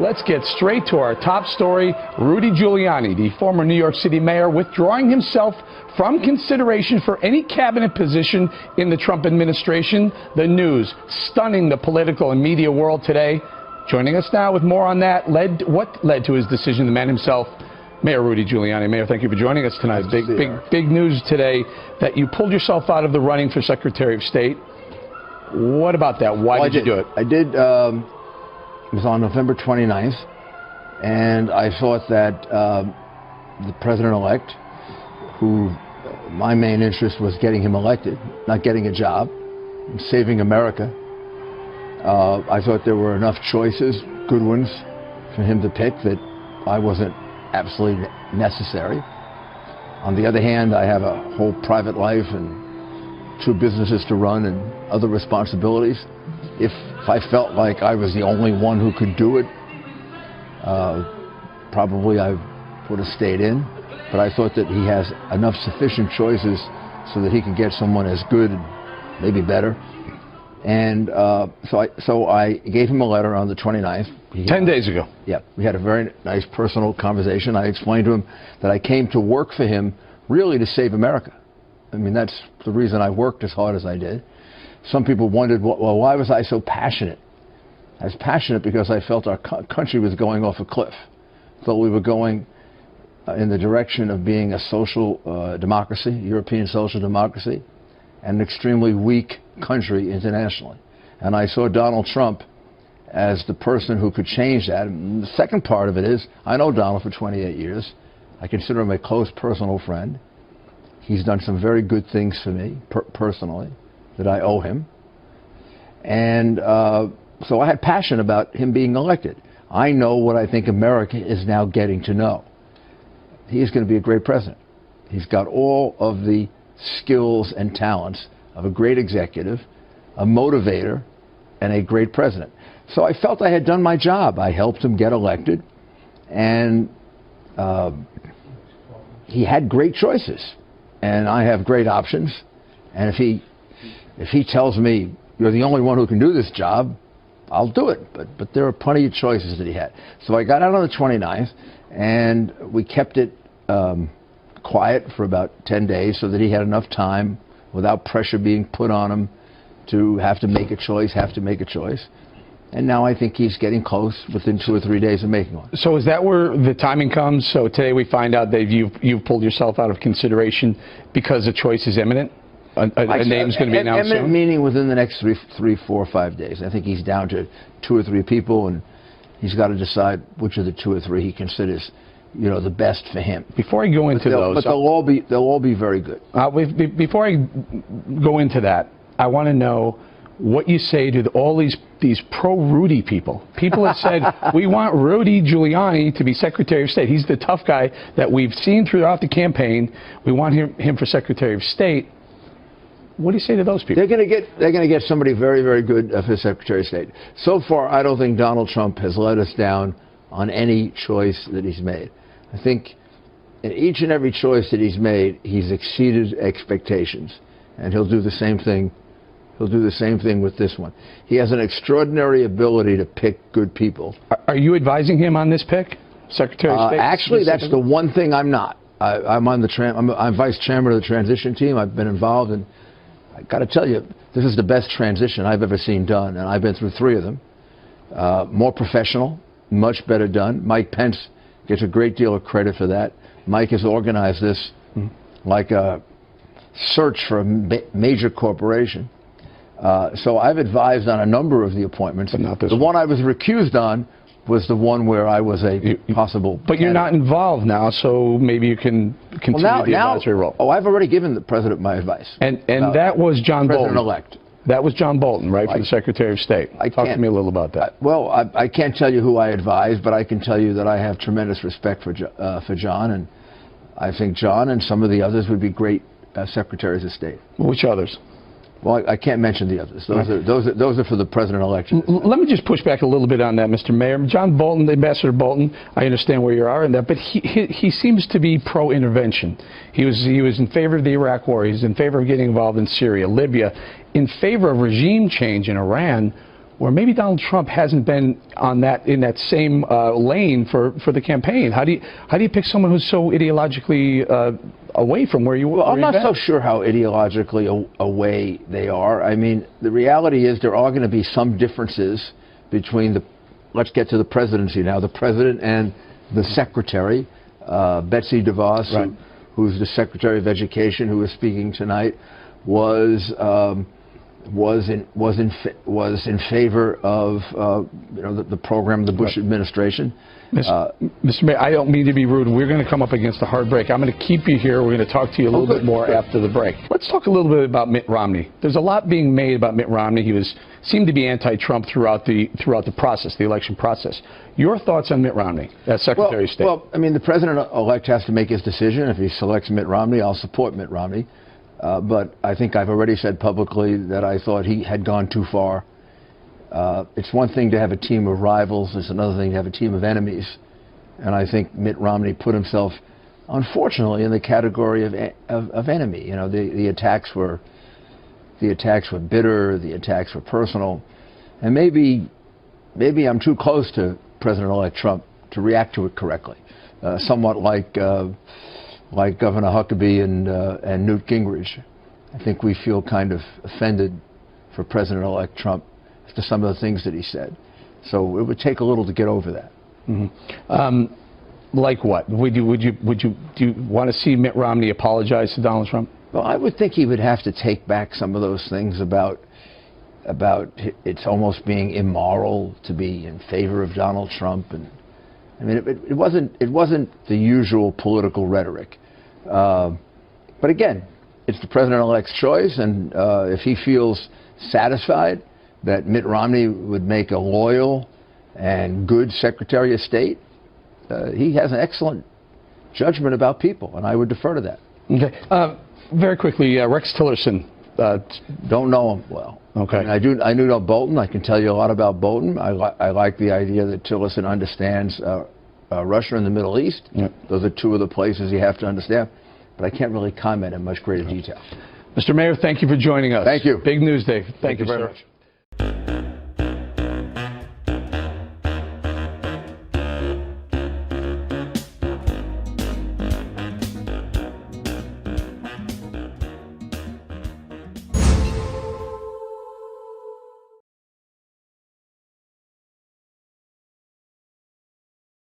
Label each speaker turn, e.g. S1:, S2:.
S1: Let's get straight to our top story. Rudy Giuliani, the former New York City mayor, withdrawing himself from consideration for any cabinet position in the Trump administration. The news stunning the political and media world today. Joining us now with more on that, what led to his decision, the man himself, Mayor Rudy Giuliani. Mayor, thank you for joining us tonight. Big news today that you pulled yourself out of the running for Secretary of State. What about that? Why did you do it?
S2: I did. It was on November 29th, and I thought that the president-elect, who my main interest was getting him elected, not getting a job, saving America, I thought there were enough choices, good ones, for him to pick that I wasn't absolutely necessary. On the other hand, I have a whole private life and 2 businesses to run and other responsibilities. If I felt like I was the only one who could do it, probably I would have stayed in. But I thought that he has enough sufficient choices so that he can get someone as good, maybe better. And so I gave him a letter on the 29th.
S1: 10 days ago.
S2: Yeah, we had a very nice personal conversation. I explained to him that I came to work for him really to save America. I mean, that's the reason I worked as hard as I did. Some people wondered, well, why was I so passionate? I was passionate because I felt our country was going off a cliff. I thought we were going in the direction of being a social democracy, European social democracy, and an extremely weak country internationally. And I saw Donald Trump as the person who could change that. And the second part of it is, I know Donald for 28 years. I consider him a close personal friend. He's done some very good things for me, personally, that I owe him. And so I had passion about him being elected. I know what I think America is now getting to know. He is going to be a great president. He's got all of the skills and talents of a great executive, a motivator, and a great president. So I felt I had done my job. I helped him get elected, and he had great choices, and I have great options. And if he tells me, you're the only one who can do this job, I'll do it. But there are plenty of choices that he had. So I got out on the 29th, and we kept it quiet for about 10 days so that he had enough time without pressure being put on him to have to make a choice, And now I think he's getting close within 2 or 3 days of making one.
S1: So is that where the timing comes? So today we find out that you've pulled yourself out of consideration because a choice is imminent? A name's going to be announced
S2: imminent
S1: soon?
S2: Meaning within the next 3, 4, 5 days. I think he's down to 2 or 3 people, and he's got to decide which of the 2 or 3 he considers, the best for him.
S1: Before I go into those,
S2: but they'll all be very good.
S1: Before I go into that, I want to know what you say to all these pro-Rudy people. People have said, we want Rudy Giuliani to be Secretary of State. He's the tough guy that we've seen throughout the campaign. We want him for Secretary of State. What do you say to those people?
S2: They're going to get somebody very, very good for Secretary of State. So far, I don't think Donald Trump has let us down on any choice that he's made. I think in each and every choice that he's made, he's exceeded expectations, and he'll do the same thing. He'll do the same thing with this one. He has an extraordinary ability to pick good people.
S1: Are you advising him on this pick, Secretary of State?
S2: Actually, that's the one thing I'm not. I'm vice chairman of the transition team. I've been involved, and I got to tell you, this is the best transition I've ever seen done, and I've been through 3 of them. More professional, much better done. Mike Pence gets a great deal of credit for that. Mike has organized this like a search for a major corporation. So I've advised on a number of the appointments.
S1: But not this
S2: one I was recused on was the one where I was a possible
S1: But you're not involved now, so maybe you can continue the advisory role.
S2: Oh, I've already given the president my advice.
S1: And that was John Bolton.
S2: President-elect.
S1: That was John Bolton, right, for the Secretary of State. Talk to me a little about that.
S2: Well, I can't tell you who I advised, but I can tell you that I have tremendous respect for John, and I think John and some of the others would be great Secretaries of State.
S1: Which others?
S2: Well, I can't mention the others. Those are for the president election.
S1: Let me just push back a little bit on that, Mr. Mayor. John Bolton, Ambassador Bolton, I understand where you are in that, but he seems to be pro-intervention. He was in favor of the Iraq War. He's in favor of getting involved in Syria, Libya, in favor of regime change in Iran. where maybe Donald Trump hasn't been on in that same lane for the campaign. How do you pick someone who's so ideologically away from where you were?
S2: Well, I'm not so sure how ideologically away they are. I mean, the reality is there are going to be some differences between let's get to the presidency now, the president and the secretary, Betsy DeVos,
S1: right,
S2: who's the Secretary of Education, who was speaking tonight, was in favor of the program of the Bush administration.
S1: Mr. Mayor, I don't mean to be rude. We're going to come up against a hard break. I'm going to keep you here. We're going to talk to you a little bit more after the break. Let's talk a little bit about Mitt Romney. There's a lot being made about Mitt Romney. He seemed to be anti-Trump throughout the process, the election process. Your thoughts on Mitt Romney as Secretary of State?
S2: Well, I mean, the president-elect has to make his decision. If he selects Mitt Romney, I'll support Mitt Romney. But I think I've already said publicly that I thought he had gone too far. It's one thing to have a team of rivals. It's another thing to have a team of enemies. And I think Mitt Romney put himself, unfortunately, in the category of enemy. You know, the attacks were bitter. The attacks were personal. And maybe I'm too close to President-elect Trump to react to it correctly. Somewhat like Governor Huckabee and Newt Gingrich. I think we feel kind of offended for President-elect Trump as to some of the things that he said. So it would take a little to get over that.
S1: Mm-hmm. Like what? Do you want to see Mitt Romney apologize to Donald Trump?
S2: Well, I would think he would have to take back some of those things about it's almost being immoral to be in favor of Donald Trump, and I mean it wasn't the usual political rhetoric. But again, it's the president-elect's choice, and if he feels satisfied that Mitt Romney would make a loyal and good Secretary of State, he has an excellent judgment about people, and I would defer to that.
S1: Okay. Very quickly, Rex Tillerson.
S2: Don't know him well.
S1: Okay.
S2: I mean, I do know Bolton. I can tell you a lot about Bolton. I like the idea that Tillerson understands Russia and the Middle East.
S1: Yep.
S2: Those are two of the places you have to understand. But I can't really comment in much greater detail.
S1: Mr. Mayor, thank you for joining us.
S2: Thank you.
S1: Big news day. Thank you
S2: very
S1: sir.
S2: much.